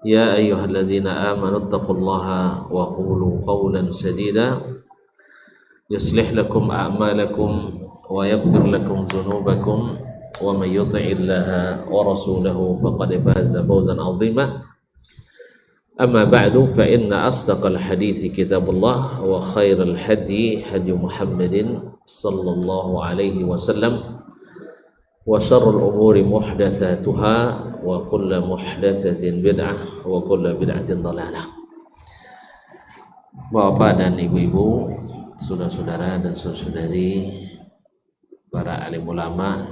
يا أيها الذين آمنوا اتقوا الله وقولوا قولا سديدا يصلح لكم أعمالكم ويغفر لكم ذنوبكم ومن يطع الله ورسوله فقد فاز فوزا عظيما أما بعد فإن أصدق الحديث كتاب الله وخير الهدي هدي محمد صلى الله عليه وسلم وشر الأمور محدثاتها وكل محدثة بدعة وكل بدعة ضلالة. Bapak dan ibu-ibu, saudara-saudara dan saudari, para alim ulama,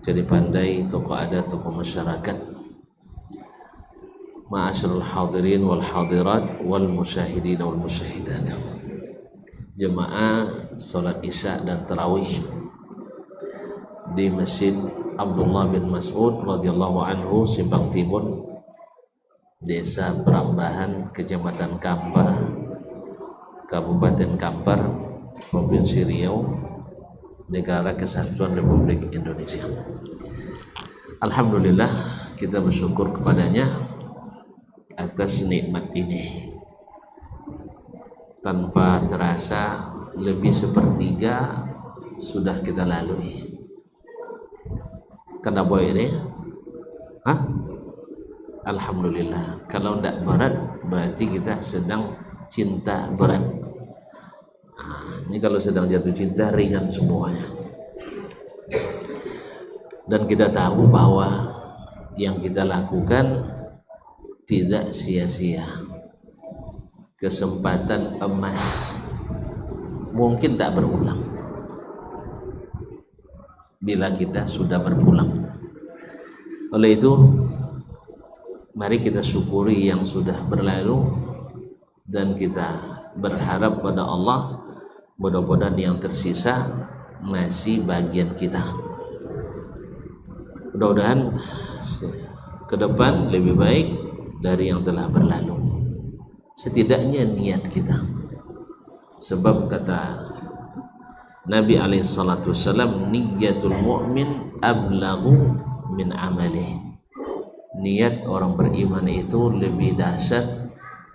jadi pandai, tokoh adat, tokoh masyarakat, ma'asyiral hadirin wal hadirat wal musyahidin wal musyahidat, jemaah salat isya dan tarawih di Masjid Abdullah bin Mas'ud radhiyallahu anhu, Simpang Timun, Desa Perambahan, Kecamatan Kampar, Kabupaten Kampar, Provinsi Riau, Negara Kesatuan Republik Indonesia. Alhamdulillah, kita bersyukur kepadanya atas nikmat ini. Tanpa terasa lebih sepertiga sudah kita lalui. Kenapa ini? Alhamdulillah. Kalau tidak berat berarti kita sedang cinta berat. Ini kalau sedang jatuh cinta ringan semuanya. Dan kita tahu bahwa yang kita lakukan tidak sia-sia. Kesempatan emas mungkin tak berulang bila kita sudah berpulang. Oleh itu, mari kita syukuri yang sudah berlalu dan kita berharap pada Allah, mudah-mudahan yang tersisa masih bagian kita. Mudah-mudahan ke depan lebih baik dari yang telah berlalu. Setidaknya niat kita. Sebab kata Nabi SAW, niyatul mu'min ablaghu min amalih. Niat orang beriman itu lebih dahsyat,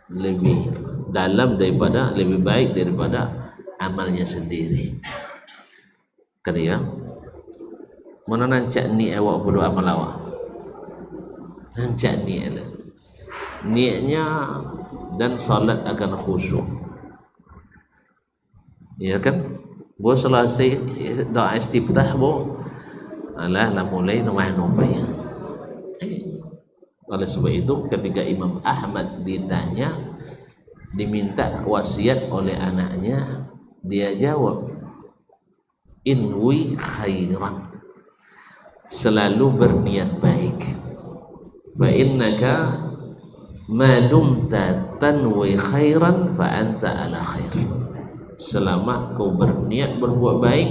lebih dalam daripada, lebih baik daripada amalnya sendiri. Kerana mana nancak ni awak berdoa amal awak. Nancak ni niatnya dan salat akan khusyuk. Ya kan? Bo selesai doa istiftah bo alah mulai nomah-nomah. Oleh sebab itu ketika Imam Ahmad ditanya, diminta wasiat oleh anaknya, dia jawab, inwi khairan, selalu berniat baik. Fa innaka ma dumta tanwi khairan fa anta ala khair. Selama kau berniat berbuat baik,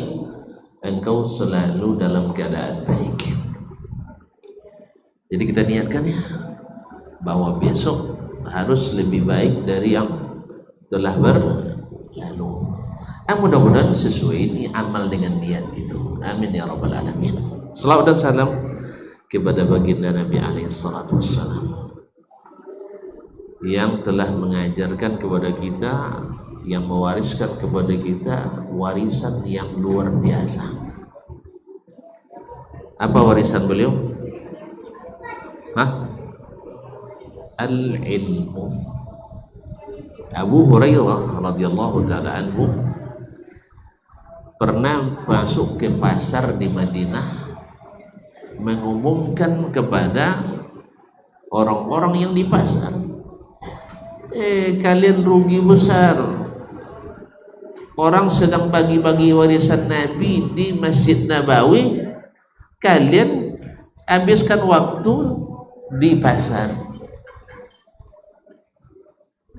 engkau selalu dalam keadaan baik. Jadi kita niatkan ya, bahwa besok harus lebih baik dari yang telah berlalu. Mudah-mudahan sesuai ini amal dengan niat itu. Amin ya rabbal alamin. Salawat dan salam kepada baginda Nabi alaihissalatu wassalam, yang telah mengajarkan kepada kita, yang mewariskan kepada kita warisan yang luar biasa. Apa warisan beliau? Al-ilmu. Abu Hurairah radhiyallahu ta'ala anhu pernah masuk ke pasar di Madinah, mengumumkan kepada orang-orang yang di pasar, kalian rugi besar. Orang sedang bagi-bagi warisan Nabi di Masjid Nabawi, kalian habiskan waktu di pasar.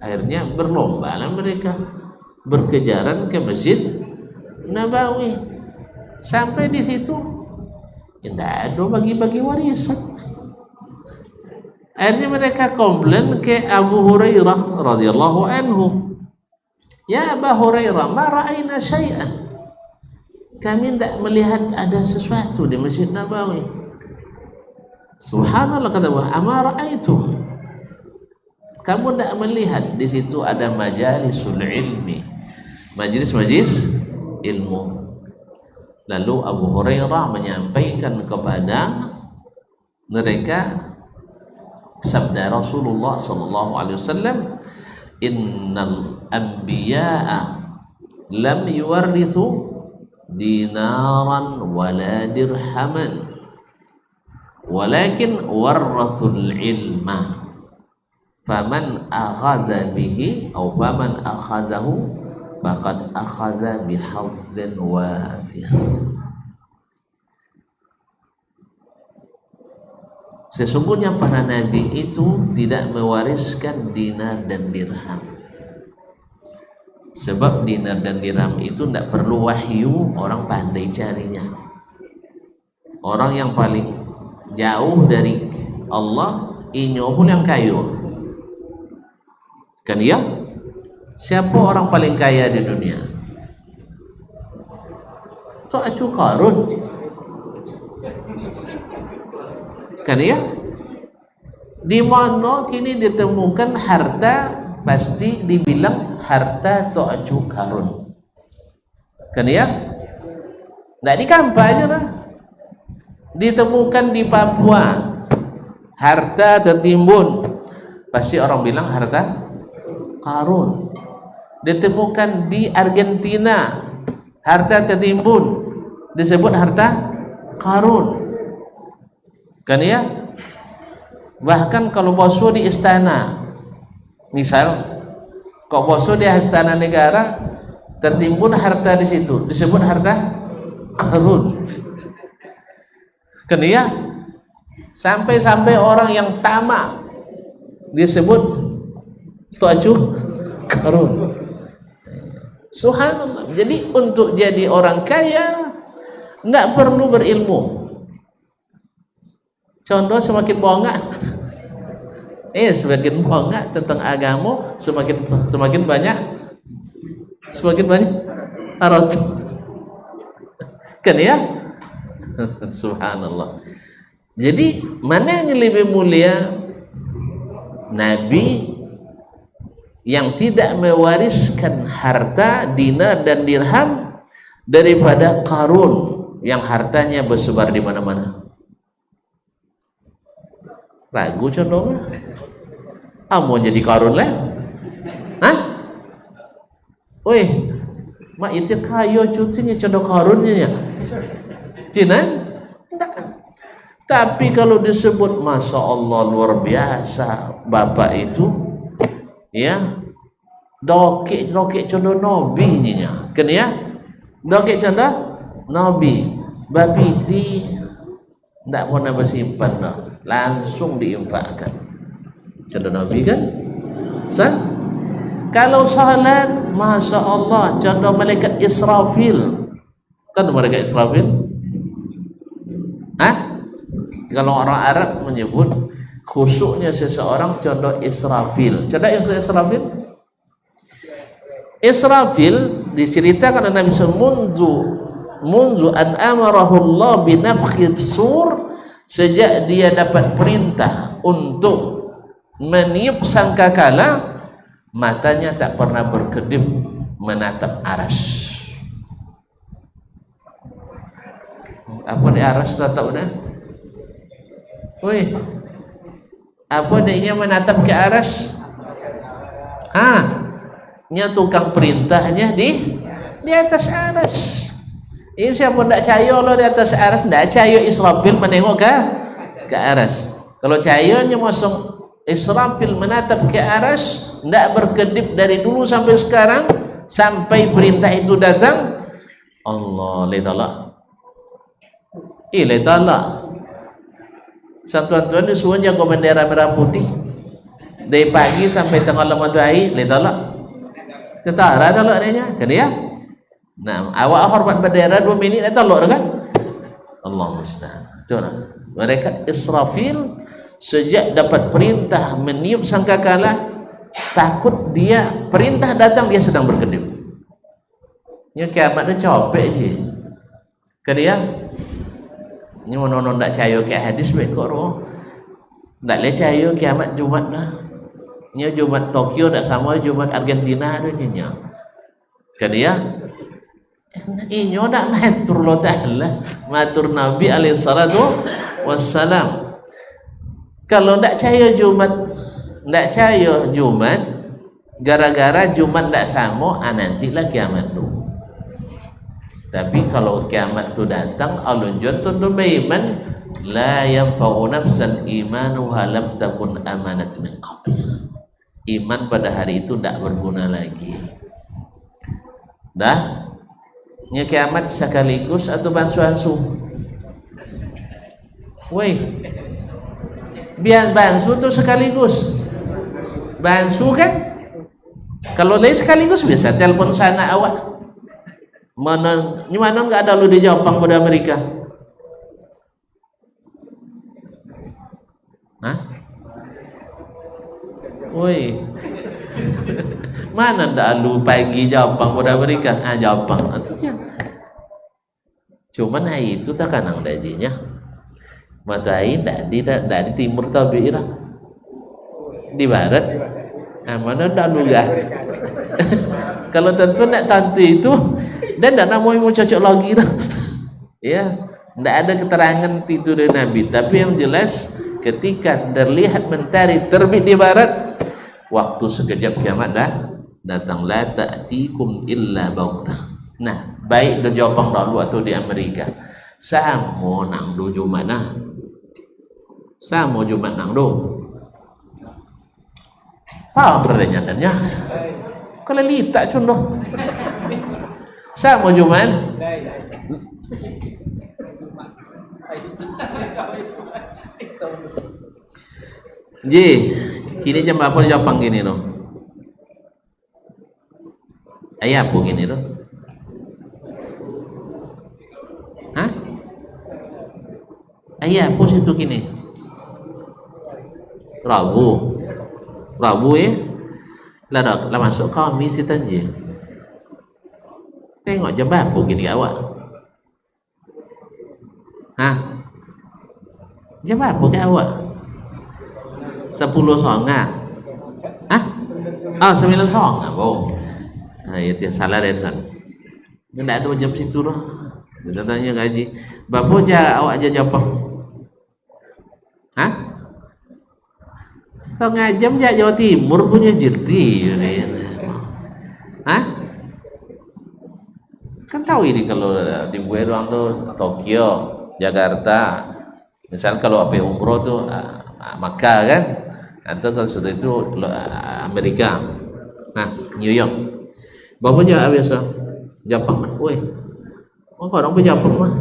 Akhirnya berlomba lah mereka, berkejaran ke Masjid Nabawi. Sampai di situ tidak ada bagi-bagi warisan. Akhirnya mereka komplain ke Abu Hurairah radhiyallahu anhu, ya Abu Hurairah, ma ra'ayna syai'an, kami tidak melihat ada sesuatu di Masjid Nabawi. Subhanallah, kata Allah, amara itu. Kamu tidak melihat di situ ada majalisul ilmi, majlis-majlis ilmu. Lalu Abu Hurairah menyampaikan kepada mereka sabda Rasulullah sallallahu alaihi wasallam, innal anbiya'a lam yuwarrithu dinaran wala dirhaman walakin warrathul ilma faman akhadha bihi atau faman akhadahu faqad akhadha bihadhin wafir. Sesungguhnya para nabi itu tidak mewariskan dinar dan dirham. Sebab dinar dan dirham itu tidak perlu wahyu, orang pandai carinya. Orang yang paling jauh dari Allah, inyo pun yang kayu. Kan ya? Siapa orang paling kaya di dunia? Tu'atu Qarun. Kan ya? Di mana kini ditemukan harta, pasti dibilang harta Tu'atu Qarun. Kan ya? Nggak di Kampar aja lah. Ditemukan di Papua, harta tertimbun, pasti orang bilang harta Qarun. Ditemukan di Argentina, harta tertimbun, disebut harta Qarun. Kan ya? Bahkan kalau bosu di istana, misal kok bosu di istana negara, tertimbun harta di situ, disebut harta Qarun. Kan ya? Sampai-sampai orang yang tamak disebut Tu'atu Qarun. Subhanallah. Jadi untuk jadi orang kaya nggak perlu berilmu. Contoh semakin bongak, semakin bongak tentang agama, semakin banyak harta. Kan ya? Subhanallah. Jadi mana yang lebih mulia? Nabi yang tidak mewariskan harta dinar dan dirham daripada Qarun yang hartanya bersebar di mana-mana. Ragu contohnya. Mau jadi Qarun lah? Hah? Weh, mak itu kayo cutinya contoh Qarunnya ya? Cina? Enggak. Tapi kalau disebut Masya Allah luar biasa bapak itu, ya, dokek contoh Nabi nya, kan ya? Dokek contoh Nabi, babi ti tidak pernah bersimpan dah, langsung diinfakkan. Contoh Nabi kan? Kalau salat, Masya Allah, contoh malaikat Israfil, kan malaikat Israfil? Kalau orang Arab menyebut khusyuknya seseorang contoh Israfil. Contoh Israfil? Israfil diceritakan oleh Nabi munzu an amarahu Allah binafkhit sur, sejak dia dapat perintah untuk meniup sangkakala, matanya tak pernah berkedip menatap aras. Apa di aras tatap dah? Wih, apa dia menatap ke aras? Nya tukang perintahnya di atas aras. Ini siapa tidak cayo lo di atas aras, tidak cayo Israfil menengok ke aras. Kalau cayonya masuk Israfil menatap ke aras, tidak berkedip dari dulu sampai sekarang, sampai perintah itu datang. Allah letala. Letala. Tuan-tuan disuruh jago bendera merah putih dari pagi sampai tengah matahari, letala. Ketara talak adanya, kan ya? Nah, awak hormat bendera 2 minit talak kan? Allah musta'an. Coba. Mereka Israfil sejak dapat perintah meniup sangkakala, takut dia perintah datang dia sedang berkedip. Nya kiamat dia copek je. Kan ya? Ini mau nonton tak cayo ke hadis baik kok roh. Tak boleh percaya kiamat Jumat lah. Nya Jumat Tokyo tak sama Jumat Argentina tu nya. Kan ya? Inyo nak matur Allah Ta'ala, matur Nabi alaihi salatu wassalam. Kalau tak percaya Jumat, tak percaya Jumat, gara-gara Jumat tak sama, nantilah kiamat tu. Tapi kalau kiamat tu datang, alunjun tentu beriman, la yanfa'u nafsan imanuha lam takun amanat min qabl. Iman pada hari itu tak berguna lagi. Dah? Nya kiamat sekaligus atau bansu-bansu? Woi, biar bansu tu sekaligus. Bansu kan? Kalau lain sekaligus bisa telepon sana awak. Mana enggak ada lu di Jepang pada Amerika? Hah? Woi. Mana ndak lu pagi Jepang pada Amerika? Jepang. Cuman hari itu tak kanang dajinya. Matahari tak di timur tapi lah. Di barat. Mana ndak lu gak? Kalau tentu nak tentu itu dan tak nak mau cocok lagi dah. Ya, tak ada keterangan itu dari Nabi. Tapi yang jelas ketika terlihat mentari terbit di barat, waktu sekejap kiamat dah datang. La ta'tikum illa baghtah. Nah, baik di Jepang dulu atau di Amerika, samo nang do Jumat nah. Samo Jumat nang do. Apa pertanyaannya? Kalau lihat contoh. Samo Jumat. Ji, kini jam berapa di Jepang gini dong? Ayah apa gini dong? Hah? Ayah apa situ gini? Rabu ya? Lah masuk kami si Tanji. Tengok jam berapa gini awak? Hah? Jam berapa ke awak? 10.09. Hah? 9.09. Oh. Itu salah Rensan. Tidak ada jam situ lah. Kita tanya gaji. Berapa aja awak aja Jepang? Hah? Setengah jam je Jawa Timur punya jadi. Hah? Kan tahu ini kalau di Bueruang tu Tokyo, Jakarta. Misal kalau apa umroh tu Makkah kan, atau kalau sudah itu Amerika, New York. Berapa jam biasa? Jepang mah, woi. Oh, orang pun Jepang mah.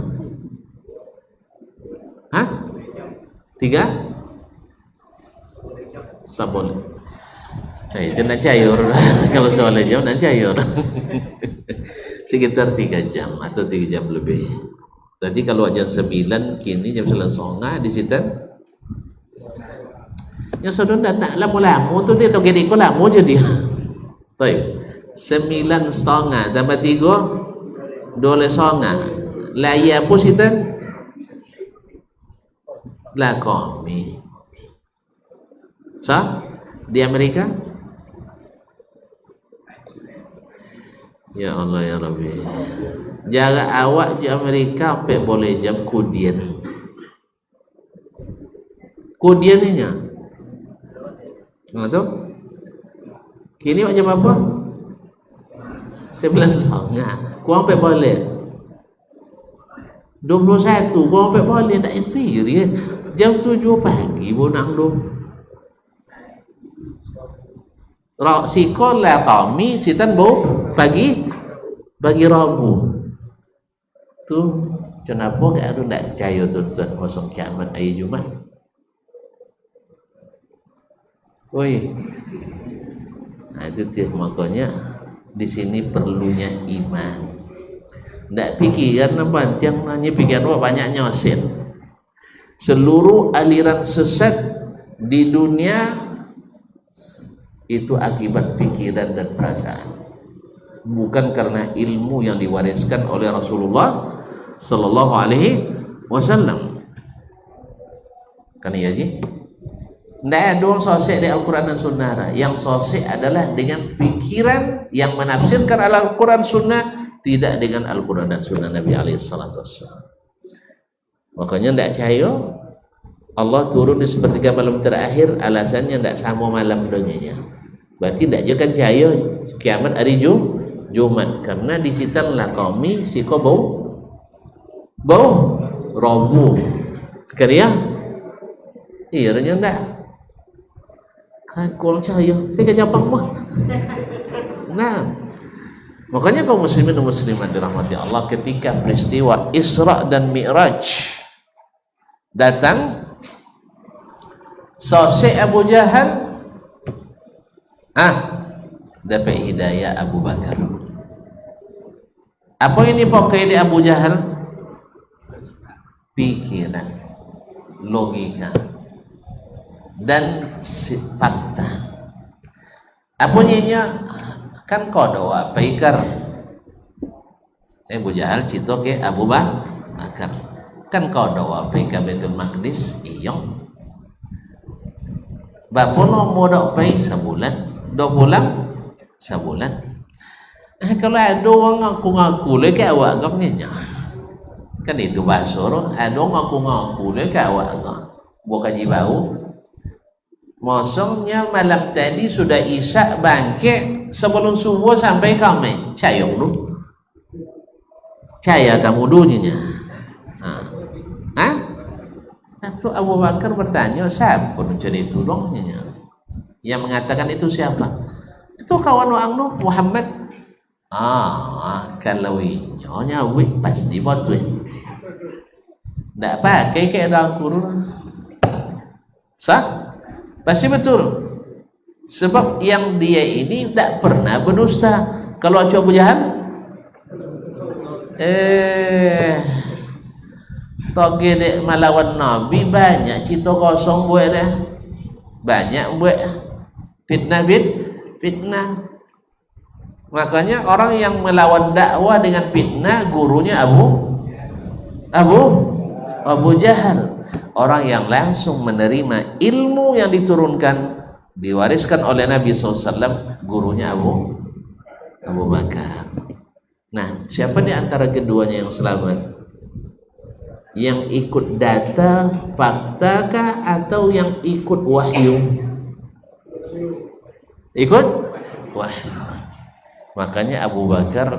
Hah? 3? Sabon. Itu nak cair. Kalau soalnya jauh nak cair. Sekitar 3 jam atau 3 jam lebih. Jadi kalau jam 9 kini jam 9.09 di situ. Yang sudah nak lamu tu dia tu gini ko lamu jadi. Baik. 9.09 tambah 3 12.09. Laya apa situ? Lah kami. Di Amerika? Ya Allah ya Rabbi. Jaga awak di Amerika sampai boleh jam kudian. Kudian ni nya. Tahu? Kini jam apa? 11.09. Kau sampai boleh. 21. Kau sampai boleh tak inspire ya. Jam 7 pagi bonang dong. Sekolah kami sitan bo pagi Rabu tu kenapa gak ada nak percaya tuan-tuan kosong kiamat hari Jumat. Oi, itu dia makanya di sini perlunya iman. Ndak pikiran apa yang nanya pikiran apa banyak nyosin. Seluruh aliran sesat di dunia itu akibat pikiran dan perasaan, bukan karena ilmu yang diwariskan oleh Rasulullah Sallallahu Alaihi Wasallam. Kan iya ji? Tidak ada orang sosek di Al-Quran dan Sunnah. Yang sosek adalah dengan pikiran yang menafsirkan Al-Quran Sunnah, tidak dengan Al-Quran dan Sunnah Nabi SAW. Makanya tidak percaya Allah turun di sepertiga malam terakhir, alasannya tidak sama malam donyanya. Berarti tidak juga kan cahaya kiamat hari Jumat, karena di situlah kami si bau robu kerja iya renya enggak kan kurang cahaya tapi Jepang mah. Nah, makanya kaum muslimin dan muslimat dirahmati Allah, ketika peristiwa Isra dan Mi'raj datang, sosek Abu Jahal dapat hidayah Abu Bakar. Apa ini pakai di Abu Jahal? Pikiran, logika, dan fakta. Apanya kan kau doa pikir. Abu Jahal cito ke Abu Bakar. Kan kau doa pikir Baitul Maqdis iyong. Bapono mau doa pay sebulan, 2 bulan sebulan. Kalau ada orang ngaku lagi awak agaknya kan itu basur, ada ngaku lagi awak agak bukan jibau. Mosongnya malam tadi sudah isya bangkit sebelum subuh sampai kami cayong lu caya kamu dunia. Itu Abu Bakar bertanya, siapa jadi tolongnya? Yang mengatakan itu siapa? Itu kawan orang Muhammad. Kalau nyawi pasti botuin. Tidak pakai kayak dalam kurun. Sah? Pasti betul. Sebab yang dia ini tidak pernah berdusta. Kalau Abu Jahal toge dek melawan Nabi banyak cito kosong buat dah. Banyak buat fitnah. Makanya orang yang melawan dakwah dengan fitnah gurunya Abu Jahal. Orang yang langsung menerima ilmu yang diturunkan diwariskan oleh Nabi SAW, gurunya Abu Bakar. Nah, siapa di antara keduanya yang selamat? Yang ikut data, fakta kah, atau yang ikut wahyu? Ikut wahyu. Makanya Abu Bakar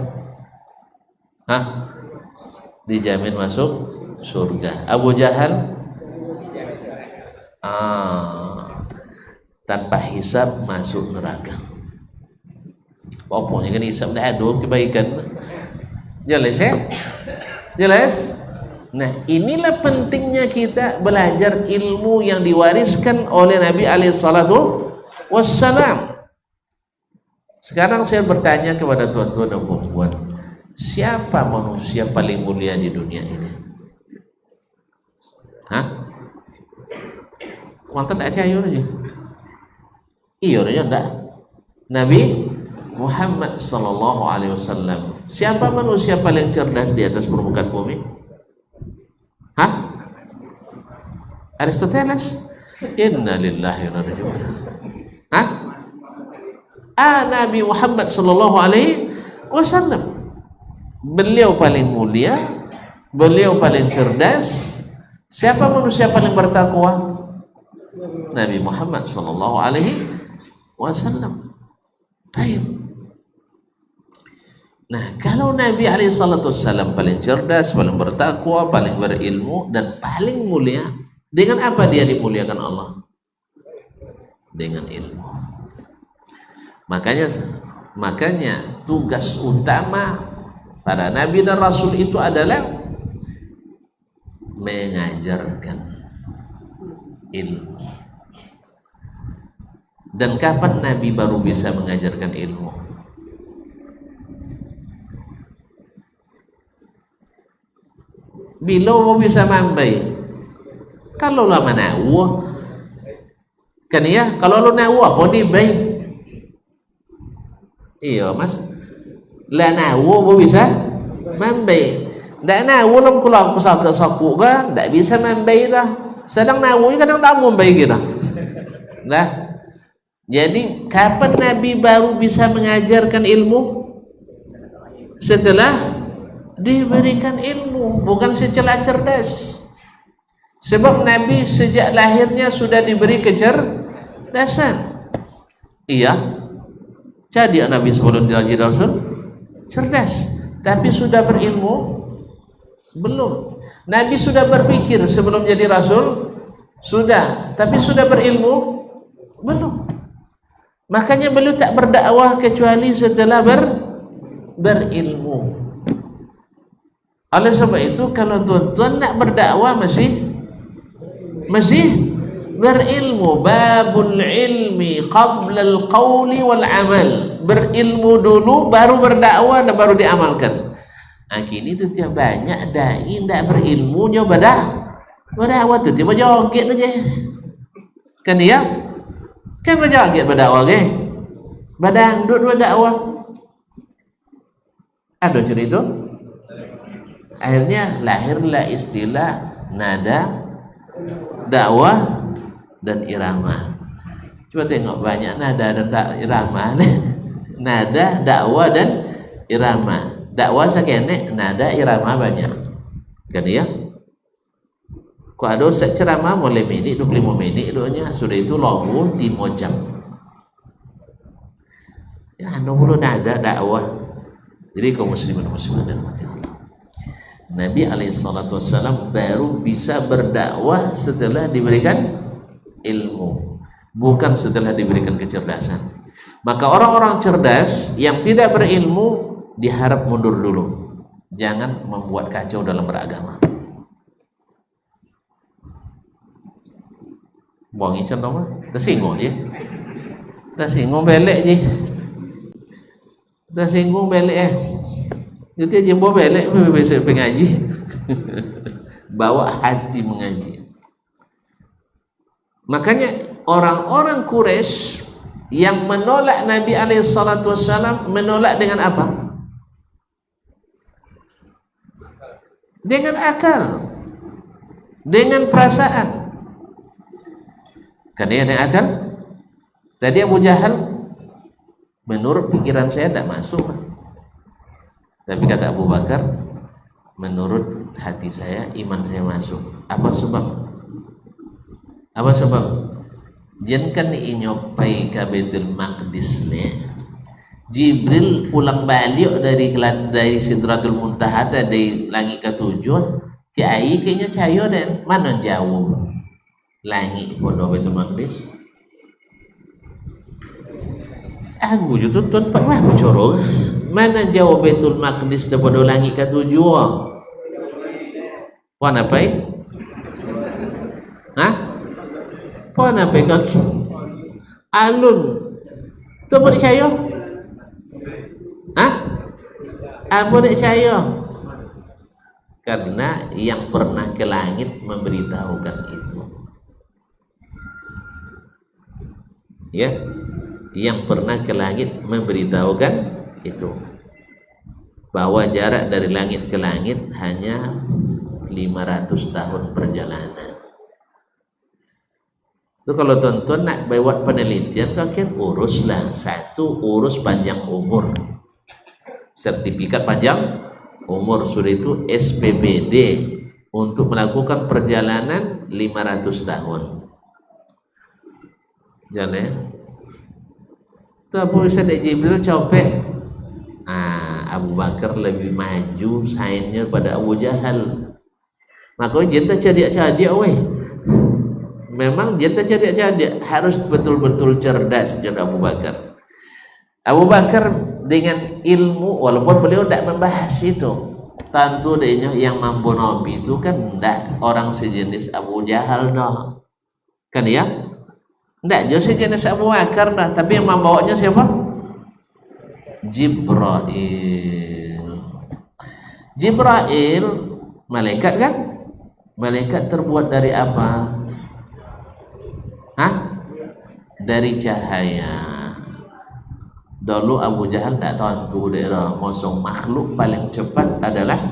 dijamin masuk surga. Abu Jahal tanpa hisab masuk neraka. Pokoknya kan hisab dah ada kebaikan. Jelas ya? Jelas? Nah, inilah pentingnya kita belajar ilmu yang diwariskan oleh Nabi alaihi salatu wassalam. Sekarang saya bertanya kepada tuan-tuan dan puan-puan, siapa manusia paling mulia di dunia ini? Maka tak percaya aja. Iya aja enggak. Nabi Muhammad sallallahu alaihi wasallam. Siapa manusia paling cerdas di atas permukaan bumi? Aristoteles. Inna lillahi wa inna ilaihi raji'un. Nabi Muhammad sallallahu alaihi wasallam. Beliau paling mulia, beliau paling cerdas. Siapa manusia paling bertakwa? Nabi Muhammad sallallahu alaihi wasallam. Baik. Nah, kalau Nabi alaihi salatu wasallam paling cerdas, paling bertakwa, paling berilmu dan paling mulia, dengan apa dia dimuliakan Allah? Dengan ilmu. Makanya tugas utama para nabi dan rasul itu adalah mengajarkan ilmu. Dan kapan nabi baru bisa mengajarkan ilmu? Bila mau bisa mambai? Kalau lama nawa kan ya, kalau lo nawa apa nih bay? Iya mas, lah nawa mau bisa mambai. Ndak nawa lo pulang pesawat saku kan, ndak bisa mambai dah. Sedang nawa ini kadang tak mambai kita. Nah, jadi kapan Nabi baru bisa mengajarkan ilmu? Setelah diberikan ilmu, bukan setelah cerdas. Sebab Nabi sejak lahirnya sudah diberi kecerdasan. Iya, jadi Nabi sebelum jadi Rasul cerdas, tapi sudah berilmu? Belum. Nabi sudah berpikir sebelum jadi Rasul? Sudah, tapi sudah berilmu? Belum. Makanya beliau tak berdakwah kecuali setelah berilmu. Oleh sebab itu kalau tuan-tuan nak berdakwah masih berilmu. Babul ilmi qabla al-qawli wal amal. Berilmu dulu baru berdakwah dan baru diamalkan. Nah, kini tu tiap banyak dai tak berilmu nyoba berdakwah tu tiba joget aja. Kan dia? Kan berjoget berdakwah ke? Badang duduk berdakwah. Ada cerita. Akhirnya lahirlah istilah nada, dakwah dan irama. Coba tengok banyak nada dan irama. Nada, dakwah dan irama. Dakwah sakene, nada, irama banyak. Kan ya? Kau ada set ceramah mulai minit 25 minit doanya sudah itu lagu 3 jam. Ya, nomor nada dakwah. Jadi kaum muslimin muslimat dan mati Allah. Nabi SAW baru bisa berdakwah setelah diberikan ilmu, bukan setelah diberikan kecerdasan. Maka orang-orang cerdas yang tidak berilmu diharap mundur dulu. Jangan membuat kacau dalam beragama. Buang ikan dong, tersinggung je. Tersinggung belek je. Tersinggung belek Jadi aja bawa belek besok pengaji. Bawa hati mengaji. Makanya orang-orang Quraisy yang menolak Nabi SAW menolak dengan apa? Dengan akal, dengan perasaan. Karena ada akal. Tadi Abu Jahal, menurut pikiran saya tidak masuk. Tapi kata Abu Bakar, menurut hati saya, iman saya masuk. Apa sebab? Apa sebab? Jangan inyopai ke Baitul Maqdis ni. Jibril pulang balik dari Sidratul Muntaha dari langit ke-7. Ti ai kayaknya cayo dan mana jauh langit pada Baitul Maqdis. Aku je tuan pernah bercorong. Mana jauh Baitul Maqdis daripada langit ke-7? Puan apa? Hah? Puan apa kaki? Alun. Tu boleh percaya? Hah? Apa nak percaya? Karena yang pernah ke langit memberitahukan itu. Ya, yang pernah ke langit memberitahukan itu bahwa jarak dari langit ke langit hanya 500 tahun perjalanan. Itu kalau tuan-tuan nak buat penelitian kan uruslah. Satu, urus panjang umur, sertifikat panjang umur, sudah itu SPBD untuk melakukan perjalanan 500 tahun. Jangan ya. Itu Abu Sa'id Jibril copek. Abu Bakar lebih maju sainnya pada Abu Jahal. Makanya kita cadik-cadik weh. Memang kita cadik-cadik harus betul-betul cerdas jadi Abu Bakar. Abu Bakar dengan ilmu, walaupun beliau tidak membahas itu, tentu dia yang mampu Nabi itu kan tidak orang sejenis Abu Jahal dah. Kan ya? Tidak jauh sejenis Abu Bakar dah, tapi yang membawanya siapa? Jibril malaikat kan? Malaikat terbuat dari apa? Hah? Dari cahaya. Dulu Abu Jahal tak tahu dia mosong makhluk paling cepat adalah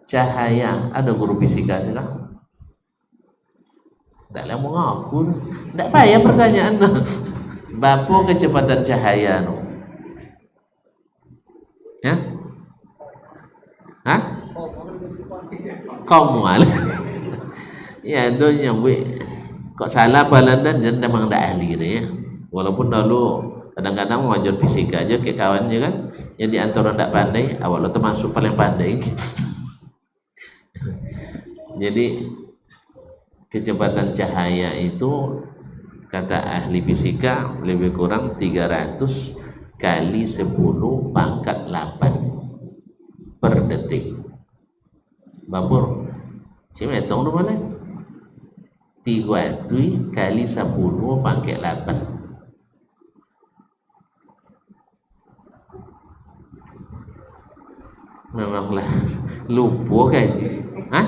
cahaya. Ada guru fisika juga? Tak lah mau ngaku. Tak payah pertanyaan. Berapa kecepatan cahaya tu? Ya? Hah? Kau mual. Ya, donya we. Kok salah London dan memang tak ahli dia ya. Walaupun dulu kadang-kadang mengajar fisika aja ke kawannya kan, yang di antara tak pandai, awal lo termasuk paling pandai. Jadi kecepatan cahaya itu kata ahli fisika lebih kurang 300 kali 10 pangkat 8 per detik. Babur cuma hitung dulu boleh 300 kali 10 pangkat 8. Memanglah lupa kan? Hah?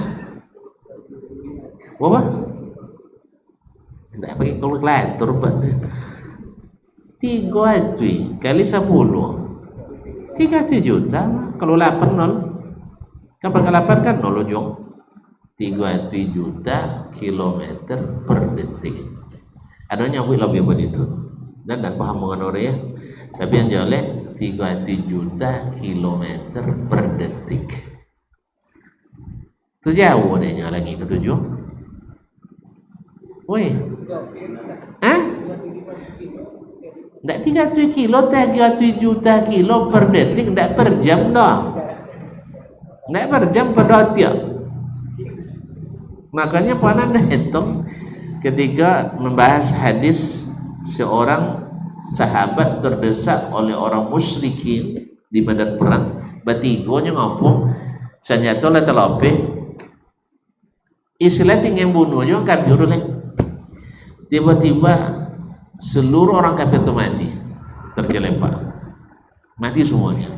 Apa? Tak pakai kalkulator Pak. 300 kali 10 300 juta. Kalau 8 nol. Kan pangkat 8 kan nol ujung. 300 juta kilometer per detik. Adanya aku lebih begitu. Dan paham mengenai orang ya. Tapi yang jolek 300 juta kilometer per detik. Itu jauh deh lagi ketujuh. Woi. Hah? Nggak 300 kilo, 300 juta kilo per detik, nggak per jam dong. Nggak per jam per detik. Makanya Puan hitung ketika membahas hadis seorang sahabat terdesak oleh orang musyrikin di medan perang, batigonya ngapung senjata lah terlopeh istilah tinggi bunuhnya kan juruleh. Tiba-tiba seluruh orang kafir itu mati, terjelempak, mati semuanya.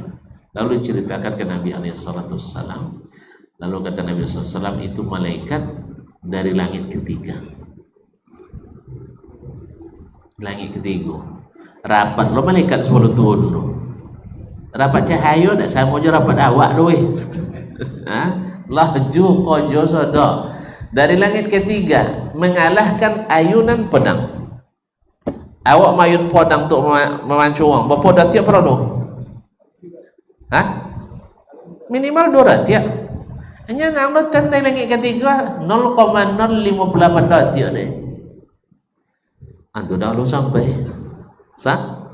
Lalu diceritakan ke Nabi SAW. Lalu kata Nabi SAW, itu malaikat dari langit ketiga. Langit ketiga rapat lo malaikat sebelum turun lo. Rapat cahaya tak sama je rapat awak lo laju kojo sodo dari langit ketiga mengalahkan ayunan pedang. Awak mayun pedang untuk memancung orang berapa datia per lo? Hah? Minimal 2 datia. Hanya nak lo tandai langit ketiga 0,058 datia deh. Antu dah lo sampai sah?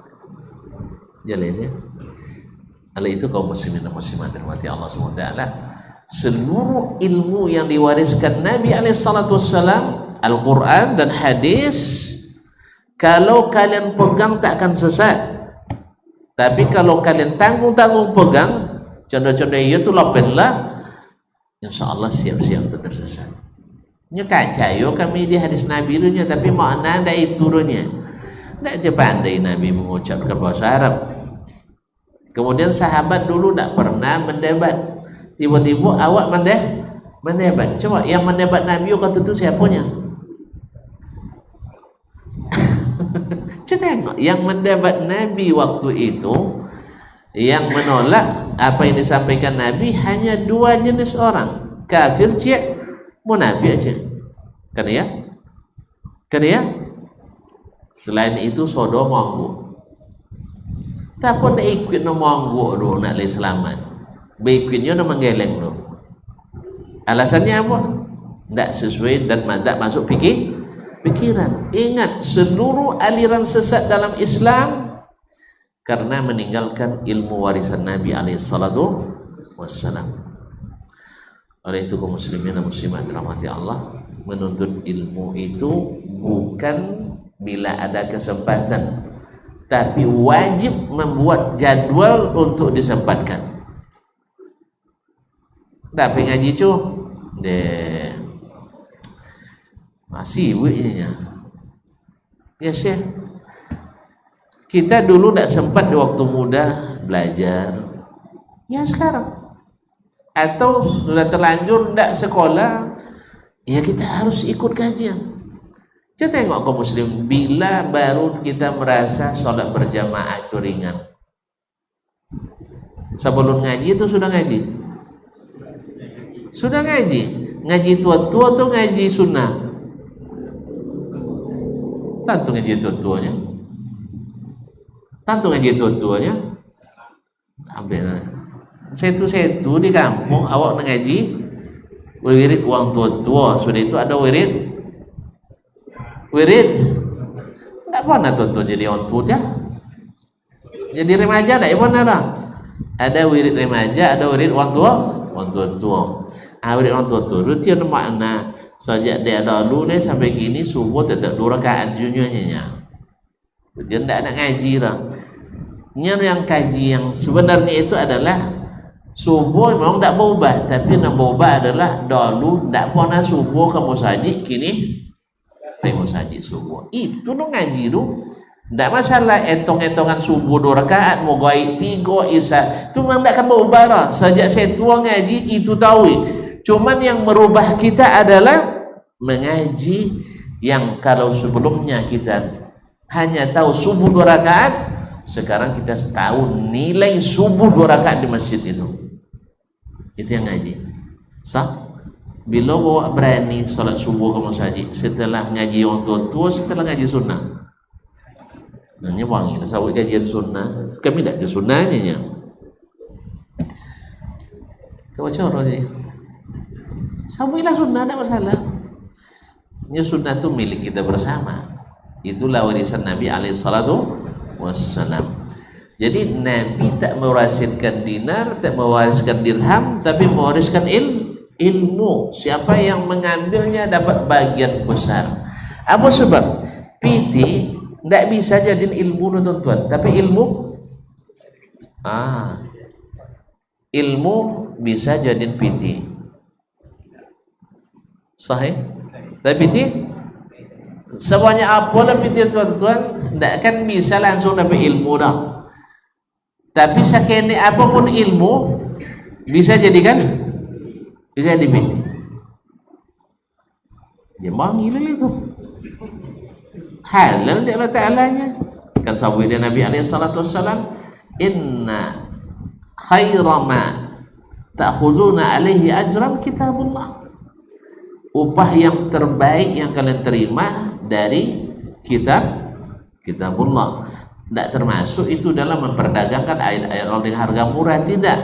Jelas ya. Oleh itu kaum muslimin dan muslimat dirahmati Allah SWT, seluruh ilmu yang diwariskan Nabi SAW, Al-Quran dan hadis, kalau kalian pegang tak akan sesat. Tapi kalau kalian tanggung-tanggung pegang, contoh-contoh itu lapenlah, insyaAllah siap-siap tersesat. Nya kacayo kami di hadis Nabi dunia, tapi makna ada itu dunia. Tak pandai Nabi mengucapkan bahasa Arab. Kemudian sahabat dulu tak pernah mendebat. Tiba-tiba awak mendebat. Coba yang mendebat Nabi kata itu siapanya? Tengok yang mendebat Nabi waktu itu, yang menolak apa yang disampaikan Nabi hanya 2 jenis orang, kafir cik, munafik aja. Kan ya? Kan ya? Selain itu sodo monggo. Tak pun nak ikut no monggo do nak le selamat. Berikutnya no menggeleng do. Alasannya apa? Tak sesuai dan tak masuk pikiran. Ingat, seluruh aliran sesat dalam Islam karena meninggalkan ilmu warisan Nabi SAW. Oleh itu kaum muslimin dan muslimat dirahmati Allah, menuntut ilmu itu bukan bila ada kesempatan, tapi wajib membuat jadwal untuk disempatkan. Tapi ngaji cu deh masih wiknya ya sih. Kita dulu tak sempat di waktu muda belajar, ya sekarang atau sudah terlanjur tak sekolah, ya kita harus ikut kajian. Kita tengok kaum muslim, bila baru kita merasa sholat berjamaah itu ringan? Sebelum ngaji itu sudah ngaji? Sudah ngaji? Ngaji tua-tua atau ngaji sunnah? tantu ngaji tua-tuanya. Tantu ngaji tua-tuanya. Ambil setu di kampung awak ngaji wirid uang tua-tua, sudah itu ada wirid tidak pernah tua-tua jadi orang tua ya. Jadi remaja tidak pernah lah. Ada wirid remaja, ada wirid orang tua. Wirid orang tua itu dia makna sejak dia dulu deh sampai gini subuh tetap 2 rakaat juniornya. Dia tidak nak ngaji lah. Yang kaji yang sebenarnya itu adalah subuh memang tidak berubah, tapi yang berubah adalah dulu tidak pernah subuh kamu saji, kini kamu saji subuh. Itu dong ngaji tu. Tidak masalah etong-etongan subuh 2 rakaat, mau gaib 3 isya, itu memang tidak akan berubah lah. Sejak saya tua ngaji itu tahu. Cuman yang merubah kita adalah mengaji yang kalau sebelumnya kita hanya tahu subuh 2 rakaat, sekarang kita tahu nilai subuh 2 rakaat di masjid itu. Itu yang ngaji. Sah? Bila bawa berani solat subuh kamu saji setelah ngaji orang tua-tua, setelah ngaji sunnah. Nanya wangi, sawit kajian sunnah. Kami tidak ada sunnahnya. Kau cara ni. Sawilah sunnah, tidak masalah. Ini sunnah itu milik kita bersama. Itulah warisan Nabi alaihissalam. Jadi Nabi tak mewariskan dinar, tak mewariskan dirham, tapi mewariskan ilmu. Siapa yang mengambilnya dapat bagian besar. Apa sebab? Piti tidak bisa jadi ilmu tuan-tuan, tapi ilmu bisa jadi piti. Sahih? Tapi piti semuanya apa lah piti tuan-tuan, tidak kan bisa langsung dapat ilmu dah. Tapi sekene apapun ilmu bisa jadikan bisa dipiti. Dia manggil itu halal di Allah Ta'alanya. Kan sabda Nabi alaihissalam, inna khaira ma ta'khuduna alaihi ajran kitabullah. Upah yang terbaik yang kalian terima dari kitabullah. Tidak termasuk itu dalam memperdagangkan ayat-ayat Allah dengan harga murah, tidak.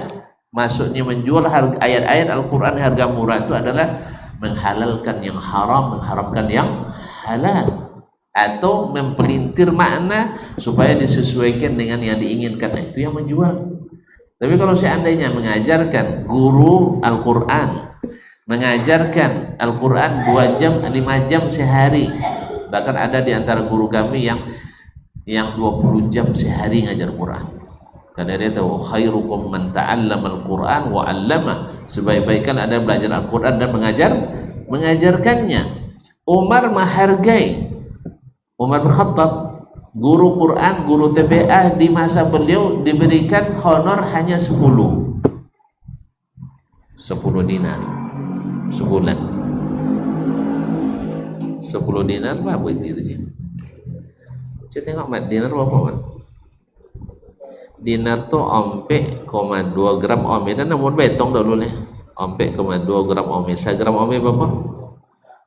Maksudnya menjual ayat-ayat Al-Quran harga murah itu adalah menghalalkan yang haram, mengharamkan yang halal, atau mempelintir makna supaya disesuaikan dengan yang diinginkan. Nah, itu yang menjual. Tapi kalau seandainya mengajarkan guru Al-Quran, mengajarkan Al-Quran 2 jam, 5 jam sehari, bahkan ada di antara guru kami yang 20 jam sehari ngajar Quran. Karena dia tahu khairukum man ta'allama al-Quran wa 'allamah. Sebaik-baikan ada belajar Al-Quran dan mengajarkannya. Umar menghargai Umar bin Khattab, guru Quran, guru TPA di masa beliau diberikan honor hanya 10 dinar sebulan. 10 dinar apa itu dia? Saya tengok mat dinar berapa mat? Dinar tu 4,2 gram ome, dan namun betong dulu nih. 4,2 gram ome. 1 gram ome berapa?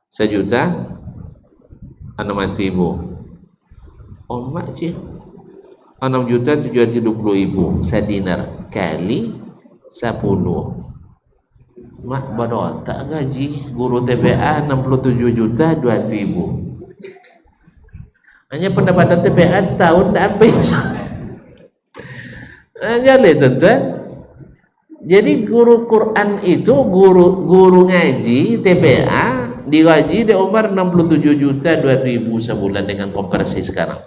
1.600.000. Mak cik 6.770.000 sedinar kali 10. Mak bodoh tak gaji guru TPA 67.200.000. Hanya pendapatan TPA setahun tak habis. Jadi tuan-tuan, jadi guru Quran itu guru ngaji TPA digaji di Umar 67.200.000 sebulan dengan konversi sekarang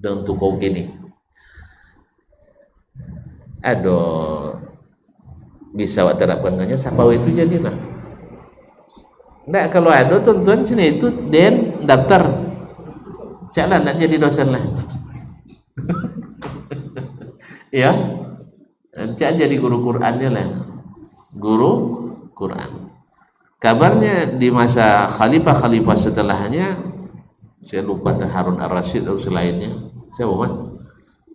dan untuk kau gini. Aduh, bisa awak terapkannya siapa itu jadilah. Enggak, kalau ada tuan-tuan sini itu dan daftar caklah nak jadi dosen lah. Ya, cak jadi guru Qurannya lah, guru Quran. Kabarnya di masa khalifah setelahnya, saya lupa Harun Ar-Rasyid atau selainnya, saya bukan,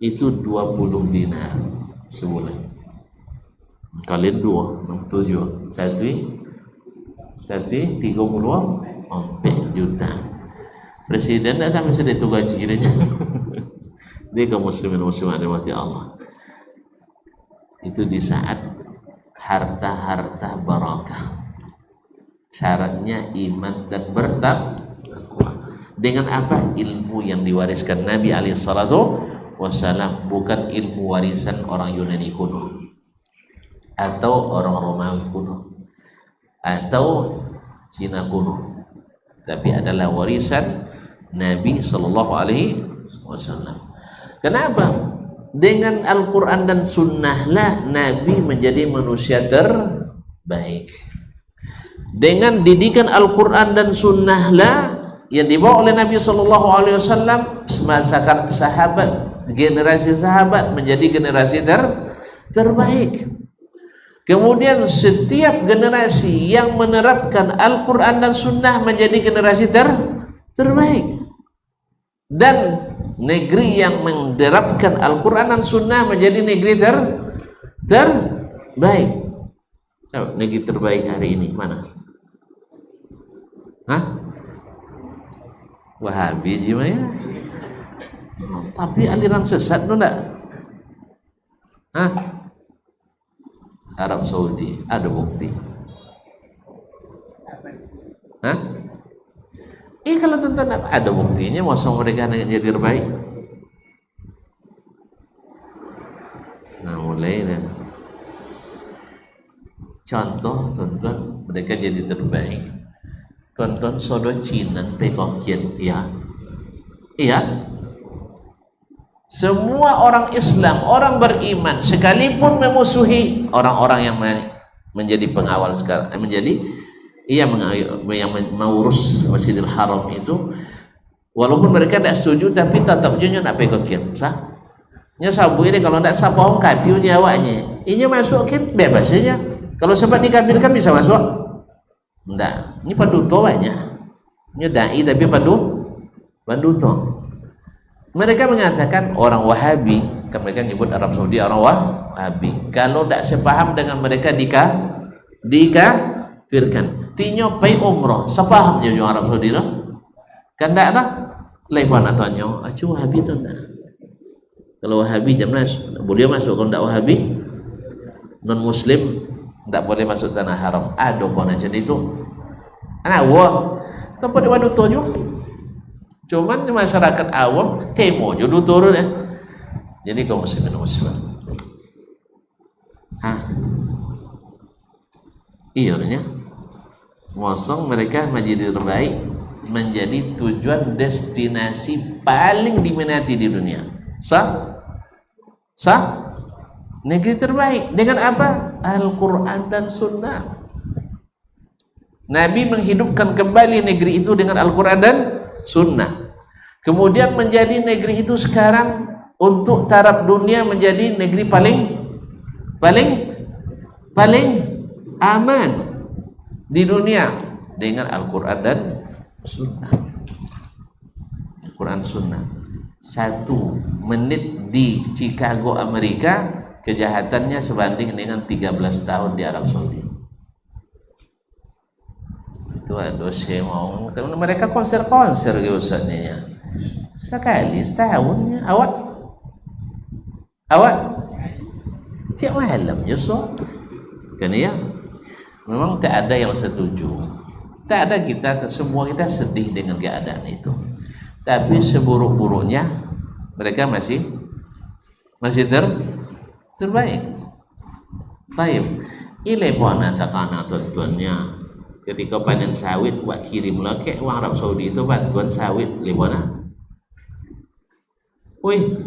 itu 20 dinar sebulan. Kalian 2, 67, satu 34 juta. Presiden tidak sampai segitu gajinya. Dia kaum muslimin muslimat dirahmati Allah. Itu di saat harta-harta barakah. Syaratnya iman dan bertakwa. Dengan apa? Ilmu yang diwariskan Nabi alaihi salatu wasallam, bukan ilmu warisan orang Yunani kuno atau orang Romawi kuno atau Cina kuno, tapi adalah warisan Nabi sallallahu alaihi wasallam. Kenapa? Dengan Al-Quran dan Sunnah lah Nabi menjadi manusia terbaik. Dengan didikan Al-Quran dan Sunnah lah yang dibawa oleh Nabi sallallahu alaihi wasallam, masyarakat sahabat, generasi sahabat menjadi generasi terbaik. Kemudian setiap generasi yang menerapkan Al-Quran dan Sunnah menjadi generasi terbaik. Dan negeri yang menerapkan Al-Quran dan Sunnah menjadi negeri terbaik. So, negeri terbaik hari ini mana? Hah? Wahabi gimana? Tapi aliran sesat tu enggak? Hah? Arab Saudi ada bukti? Hah? Kalau tentang ada buktinya, masa mereka jadi terbaik? Nah, mulai dah. Contoh, tuan-tuan, mereka jadi terbaik. Tuan-tuan, sodo Cina, Pekokian, ya, iya. Semua orang Islam, orang beriman, sekalipun memusuhi orang-orang yang menjadi pengawal sekarang, yang mengurus Masjidil Haram itu, walaupun mereka tidak setuju, tapi tetap juga nak pegokin, sah? Nya sabu ini kalau tidak sapau kapiu nyawanya, ini masuk kan bebas saja. Kalau sempat dikafirkan bisa masuk, enggak. Ini paduto banyak, ini dai tapi paduto. Mereka mengatakan orang Wahabi, kan mereka menyebut Arab Saudi orang Wahabi. Kalau tidak sepaham dengan mereka dikafirkan. Tinyo pay umroh, sepaham je orang Arab Saudi lah. Kan tidak lah. Lepas nak tanya, acu Wahabi tu tak? Kalau Wahabi jamnas boleh masuk, kalau tidak Wahabi non Muslim tidak boleh masuk tanah haram. Ada pun macam itu. Anak wah, tempat di mana tu juga. Cuman masyarakat awam temo jodoh turun ya. Jadi kaum muslimin muslimat. Hah? Iya nya. Mosong mereka menjadi terbaik, menjadi tujuan destinasi paling diminati di dunia. Sah? Negeri terbaik dengan apa? Al-Quran dan Sunnah. Nabi menghidupkan kembali negeri itu dengan Al-Quran dan Sunnah. Kemudian menjadi negeri itu sekarang untuk taraf dunia menjadi negeri paling aman di dunia dengan Al-Quran dan Sunnah. Al-Quran Sunnah. 1 menit di Chicago Amerika, kejahatannya sebanding dengan 13 tahun di Arab Saudi. Itu ada saya mau, mereka konser gitu Ustaznya. Sekali setahun awak tiap malam justru kan ya. Memang tak ada yang setuju, tak ada, semua kita sedih dengan keadaan itu, tapi seburuk-buruknya mereka masih terbaik. Taib ile puana takana tuan-tuannya ketika panen sawit buat kirim lah ke orang Arab Saudi itu bantuan sawit limana. Wih,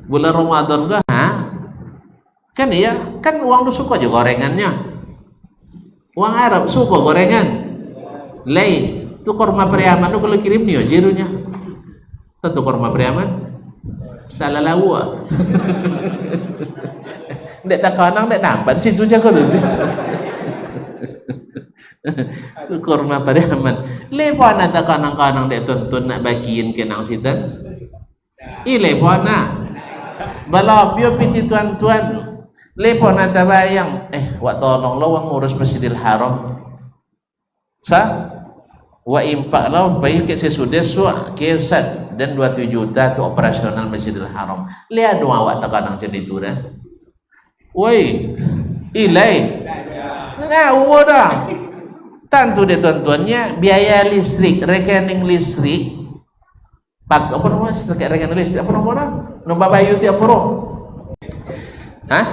bulan Ramadan kah? Kan iya, kan uang tu suka juga gorengannya. Uang Arab suka gorengan. Lei, tu korma Priaman tu kalau kirim nih jirunya. Tentu korma Priaman. Salah lawa. Ndak tak kanang ndak nampak situ je kalau tu. Tu korma Priaman. Lepas nak tak kanang-kanang dek tuntun nak bagiin ke nang sitan. Lepas nak. Balapio piti tuan-tuan. Lepas nak tabayang. Wak tolong lo wang ngurus Masjidil Haram. Wa impak lah baik ke sesudah suak ke Ustaz dan 27 juta tu operasional Masjidil Haram. Lihat dong awak terkadang macam itu dah. Woi, ilai. Nah, dah. Tentu deh tuan-tuannya biaya listrik, rekening listrik. Pak apa namanya? Rekening listrik apa namanya? Nombor bayu tiap pro. Hah?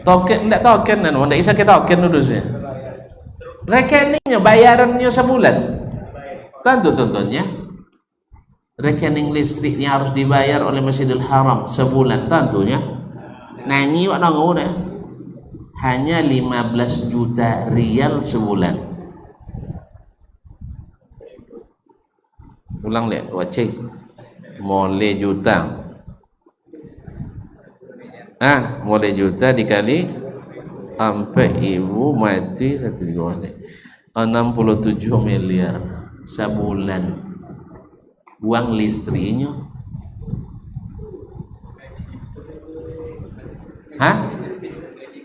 Token enggak token kan? Enggak bisa kita token dulu sih. Rekeningnya bayarannya sebulan. Tentu tuan-tuannya. Rekening listriknya harus dibayar oleh Masjidil Haram sebulan tentunya. Nah, ini wak nanggu deh. Hanya 15 juta rial sebulan. Ulang lihat, wacik. Mole juta. Mole juta dikali sampai ibu mati 67 miliar sebulan. Uang listriknya.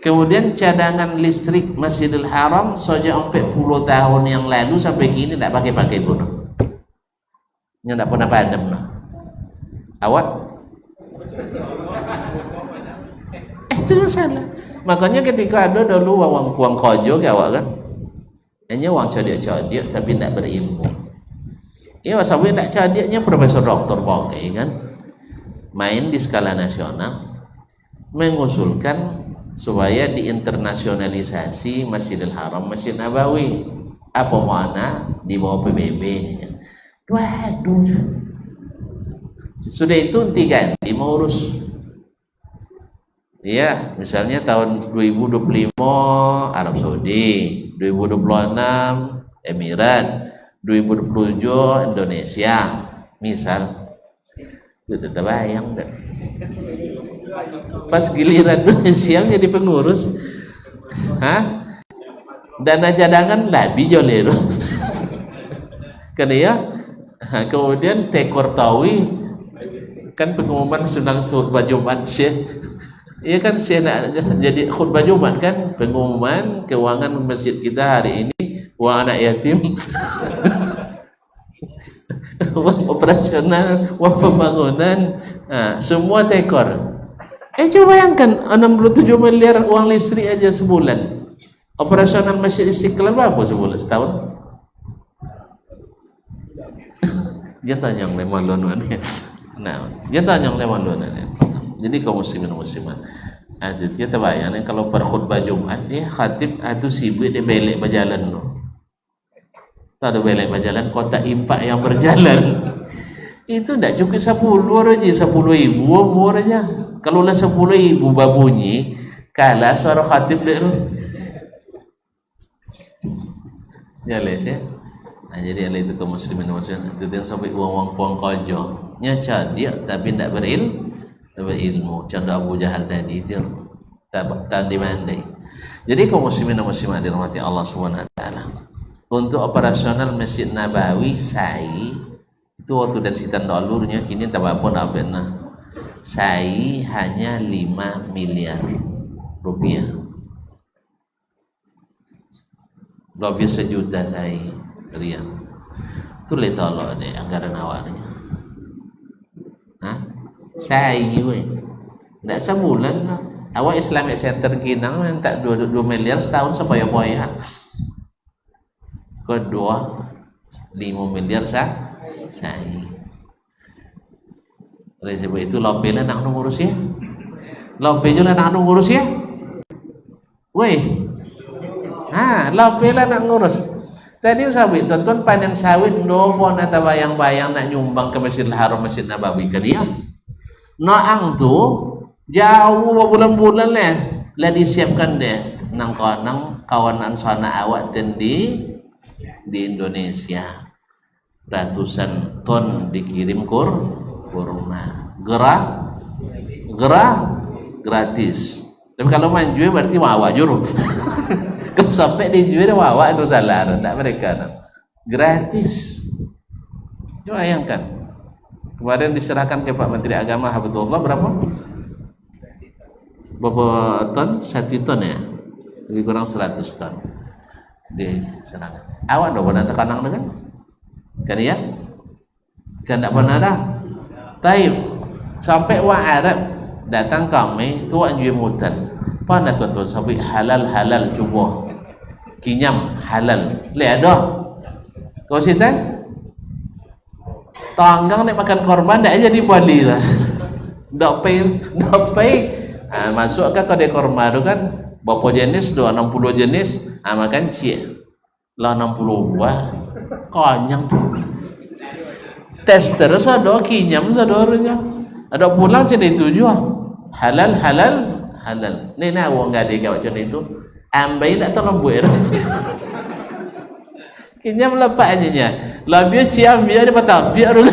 Kemudian cadangan listrik Masjidil Haram sejak 40 tahun yang lalu sampai kini tidak pakai-pakai pun. Yang tidak pernah padam no. Awak? Itu masalah. Makanya ketika ada dulu uang kojo ke awak kan, hanya uang codiak-codiak tapi tidak berilmu. Ya sampai tidak codiaknya Profesor Doktor Bokai kan, main di skala nasional, mengusulkan supaya diinternasionalisasi Masjidil Haram, Masjid Nabawi. Apa mana di bawah PBB? Waduh, sudah itu ganti mau urus. Ya, misalnya tahun 2025 Arab Saudi, 2026 Emirat, 2027 Indonesia, misal. Itu tetap bayang dah. Pas giliran Indonesia jadi pengurus, dana cadangan lebih jolero. Karena ya, kemudian tekor tawi kan pengumuman sedang khutbah Jumat Syekh. Iya kan saya nak jadi khutbah Jumat kan, pengumuman keuangan masjid kita hari ini, uang anak yatim, uang operasional, uang pembangunan, semua tekor. Coba bayangkan 67 miliar uang listrik aja sebulan. Operasional Masjid Istiqlal berapa sebulan setahun? Dia tanya yang lemah lunuannya. Nah, dia tanya yang lemah lunuannya. Jadi kaum muslimin muslimat, dia terbayang kalau berkhutbah Jumat, khatib itu sibuk dia belek berjalan loh. Tak ada belek berjalan, kota impak yang berjalan. Itu tidak cukup 10 aja, 10.000 umurnya. Kalau lah 10.000 babunyi, kalah suara khatib dia. Jelas ya. Nah, jadi ala itu kaum muslimin muslimat, itu yang sampai uang puang kojo, nyaca dia tapi tidak berilmu. Contoh Abu Jahal tadi itu tak dimandai. Jadi kaum muslimin muslimat dirahmati Allah Subhanahu wa taala. Untuk operasional Masjid Nabawi sai itu waktu dan sitan dolurnya kini tambah pun abena. Sai hanya 5 miliar rupiah. Lebih sejuta sai rial. Itu le tolok deh anggaran awalnya. Saya tidak sebulan lah. Awak Islamic Center Kinang minta 2 miliar setahun sepaya-paya. Kedua 5 miliar saya. Oleh sebab itu lope lah nak ngurus ya. Lope juga nak ngurus ya. Weh. Lope lah nak ngurus. Tadi sawit, tuan-tuan panen sawit ndopo nata bayang-bayang nak nyumbang ke Masjidil Haram, Masjid Nabawi kan ya. Naang tu jauh bulan-bulan lah disiapkan deh nang kawanan sana awak dan di Indonesia ratusan ton dikirim kurma gerah gratis. Tapi kalau manjue berarti wawa juru. Kalau sampai dijual wawa itu salah, tak mereka gratis. Coba bayangkan. Kemarin diserahkan ke Pak Menteri Agama Habibullah berapa ton? 1 ton ya, lebih kurang 100 ton. di serangan. Awak dah pernah terkanang dengan? Kan ya? Kan tak pernah dah. Taib sampai orang Arab datang kami tuan jual mutan. Mana tuan-tuan sampai halal cuba. Kinyam halal. Lihat dah. Kau sitan? Tanggang nak makan korban dah jadi bali lah. Dak pay. Masuk ke kedai korban tu kan berapa jenis? 60 jenis. Makan cik. Lah 60 buah. Konyang tu. Tes terus ada kinyam saudara. Ada pulang jadi tujuh. Halal. Ni nak orang gadis kau macam itu. Ambil tak tolong buat. Kinyam lepas aja nya. Lah biar ciam biar dia patah biar dulu.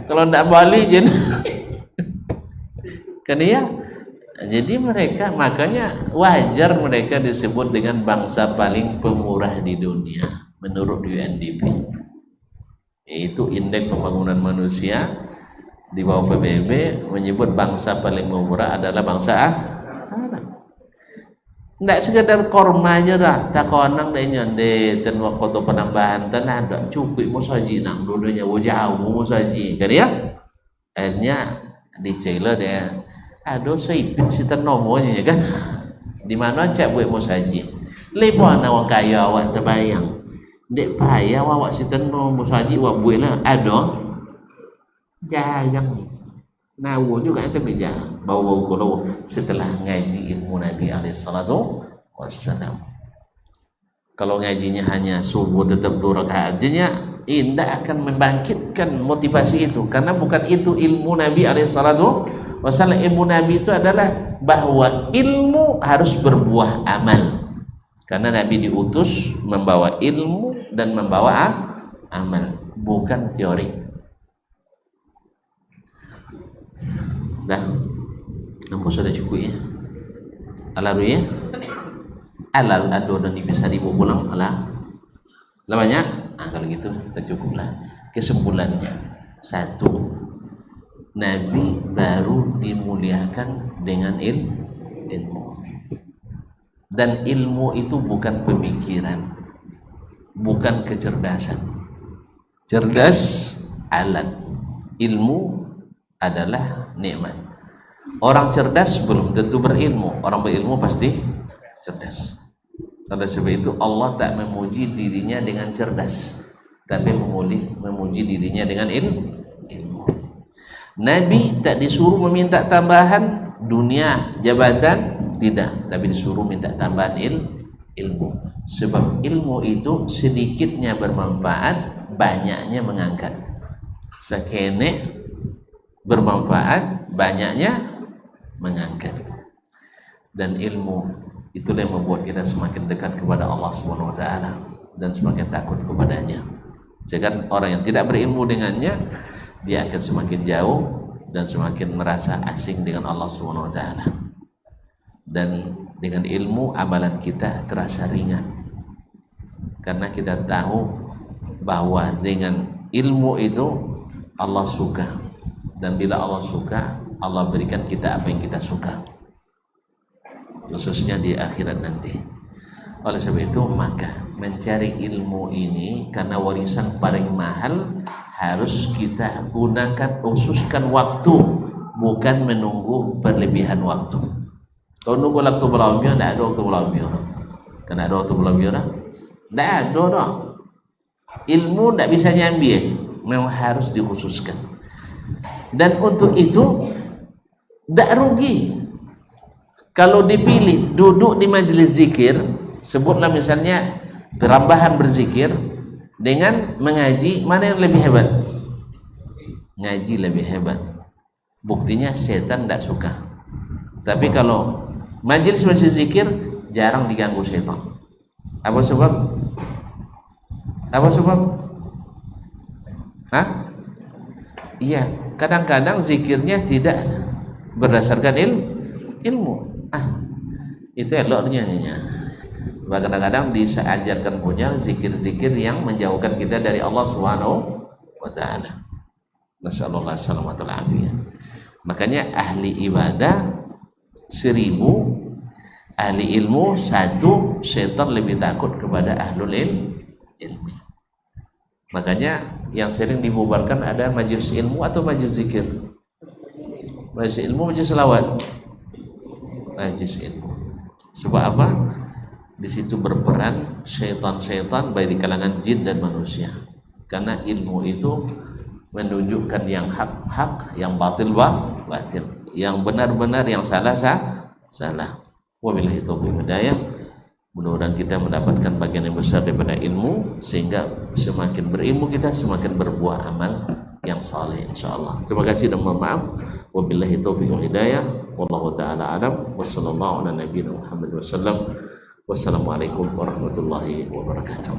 Kalau nak balik je. Kan ya? Jadi mereka makanya wajar mereka disebut dengan bangsa paling pemurah di dunia menurut UNDP. Yaitu Indeks Pembangunan Manusia di bawah PBB menyebut bangsa paling pemurah adalah bangsa Arab. Tidak sekadar korma aja dah, tak konang dah nyonde tenwak foto penambahan tanah dah cukup musaji nang dulunya wajah musaji kan ya? Akhirnya dicela dia. Aduh seipin si ternomonya kan? Di mana cak buat musaji? Lepas awak kaya awak terbayang. Dek payah awak si ternom musaji awak buat lah. Aduh jangan. Nawu juga itu bija bawa kalau setelah ngaji ilmu Nabi alaihissalatu wassalam. Kalau ngajinya hanya subuh tetap 2 rakaat aja tidak akan membangkitkan motivasi itu karena bukan itu ilmu Nabi alaihissalatu wassalam. Ilmu Nabi itu adalah bahwa ilmu harus berbuah amal karena Nabi diutus membawa ilmu dan membawa amal bukan teori. Dah, nampak sudah cukup ya. Alaru ya. Alal ada dan bisa dibawa pulang. Alah banyak. Kalau gitu kita cukuplah. Kesimpulannya 1, Nabi baru dimuliakan dengan ilmu. Dan ilmu itu bukan pemikiran, bukan kecerdasan. Cerdas alat, ilmu adalah nikmat. Orang cerdas belum tentu berilmu. Orang berilmu pasti cerdas. Oleh sebab itu Allah tak memuji dirinya dengan cerdas, tapi memuji dirinya dengan ilmu. Nabi tak disuruh meminta tambahan dunia, jabatan, tidak, tapi disuruh minta tambahan ilmu. Sebab ilmu itu sedikitnya bermanfaat, banyaknya mengangkat. Sekene bermanfaat, banyaknya mengangkat. Dan ilmu itulah yang membuat kita semakin dekat kepada Allah Subhanahu wa taala dan semakin takut kepadanya. Jangan orang yang tidak berilmu dengannya, dia akan semakin jauh dan semakin merasa asing dengan Allah Subhanahu wa taala. Dan dengan ilmu amalan kita terasa ringan. Karena kita tahu bahwa dengan ilmu itu Allah suka. Dan bila Allah suka, Allah berikan kita apa yang kita suka, khususnya di akhirat nanti. Oleh sebab itu maka mencari ilmu ini karena warisan paling mahal harus kita gunakan, khususkan waktu, bukan menunggu berlebihan waktu. Kalau nunggu waktu berlalu, tidak ada waktu berlalu. Karena ada waktu berlalu, tidak ada. Ilmu tidak bisa nyambil, memang harus dikhususkan. Dan untuk itu tidak rugi kalau dipilih duduk di majelis zikir, sebutlah misalnya perambahan berzikir dengan mengaji, mana yang lebih hebat? Ngaji lebih hebat. Buktinya setan tidak suka. Tapi kalau majelis zikir jarang diganggu setan. Apa sebab? Iya, kadang-kadang zikirnya tidak berdasarkan ilmu. Itu eloknya. Kadang-kadang diajarkan punya zikir-zikir yang menjauhkan kita dari Allah Subhanahu wa taala. Nasallallahu alaihi wasallam. Makanya ahli ibadah 1000 ahli ilmu, satu, syaitan lebih takut kepada ahlul ilmi. Makanya yang sering dibubarkan ada majelis ilmu atau majelis zikir. Majelis ilmu, majelis selawat. Majelis ilmu. Sebab apa? Di situ berperan syaitan-syaitan baik di kalangan jin dan manusia. Karena ilmu itu menunjukkan yang hak-hak, yang batil, yang benar-benar, yang salah. Wabillahi taufiq hidayah. Mudah-mudahan kita mendapatkan bagian yang besar daripada ilmu, sehingga semakin berilmu kita semakin berbuah amal yang saleh insyaallah. Terima kasih dan mohon maaf. Wabillahi taufiq hidayah. Wallahu taala alam. Wassallallahu ala nabiyina Muhammad wasallam. Wassalamualaikum warahmatullahi wabarakatuh.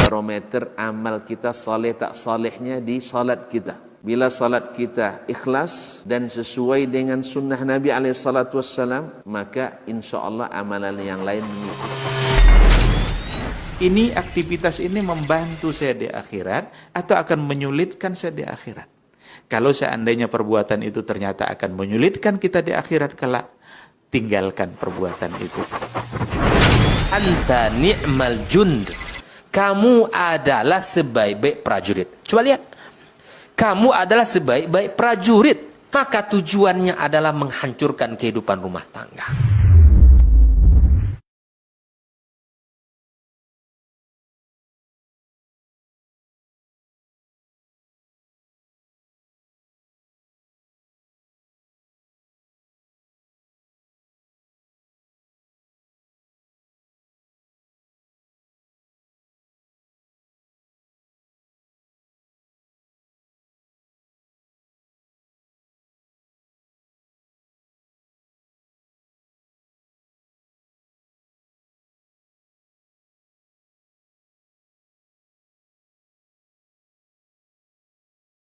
Barometer amal kita saleh tak salehnya di salat kita. Bila salat kita ikhlas dan sesuai dengan sunnah Nabi SAW, maka insya Allah amalan yang lain mengikut. Ini aktivitas ini membantu saya di akhirat atau akan menyulitkan saya di akhirat? Kalau seandainya perbuatan itu ternyata akan menyulitkan kita di akhirat kelak, tinggalkan perbuatan itu. Anta ni'mal jund. Kamu adalah sebaik-baik prajurit. Coba lihat. Kamu adalah sebaik-baik prajurit. Maka tujuannya adalah menghancurkan kehidupan rumah tangga.